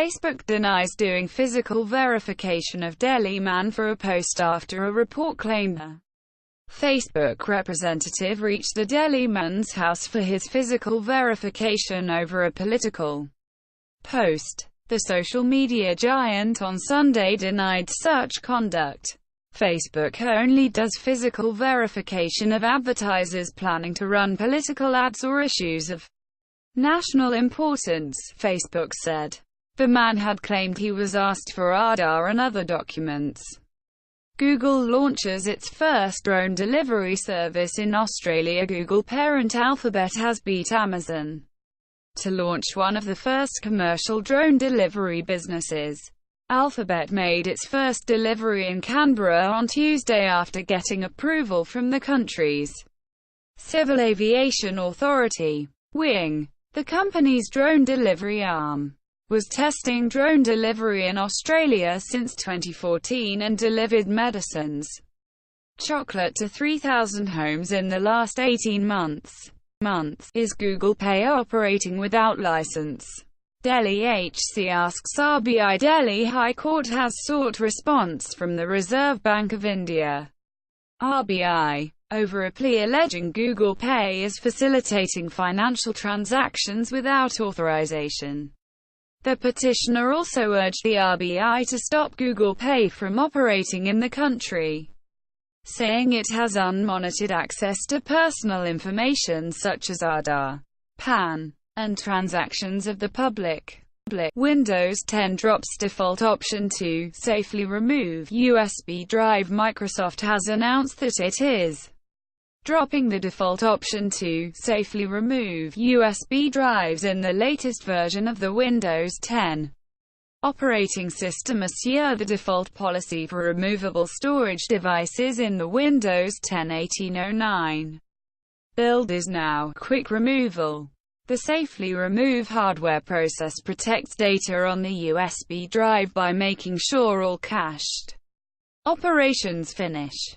Facebook denies doing physical verification of Delhi man for a post after a report claimed a Facebook representative reached the Delhi man's house for his physical verification over a political post. The social media giant on Sunday denied such conduct. Facebook only does physical verification of advertisers planning to run political ads or issues of national importance, Facebook said. The man had claimed he was asked for Aadhaar and other documents. Google launches its first drone delivery service in Australia. Google parent Alphabet has beat Amazon to launch one of the first commercial drone delivery businesses. Alphabet made its first delivery in Canberra on Tuesday after getting approval from the country's Civil Aviation Authority. Wing, the company's drone delivery arm, was testing drone delivery in Australia since 2014 and delivered medicines, chocolate to 3,000 homes in the last 18 months. Is Google Pay operating without license? Delhi HC asks RBI. Delhi High Court has sought response from the Reserve Bank of India, RBI, over a plea alleging Google Pay is facilitating financial transactions without authorization. The petitioner also urged the RBI to stop Google Pay from operating in the country, saying it has unmonitored access to personal information such as Aadhaar, PAN, and transactions of the public. Windows 10 drops default option to safely remove USB drive. Microsoft has announced that it is dropping the default option to safely remove USB drives in the latest version of the Windows 10 operating system. This year, the default policy for removable storage devices in the Windows 10 1809 build is now quick removal. The Safely Remove hardware process protects data on the USB drive by making sure all cached operations finish.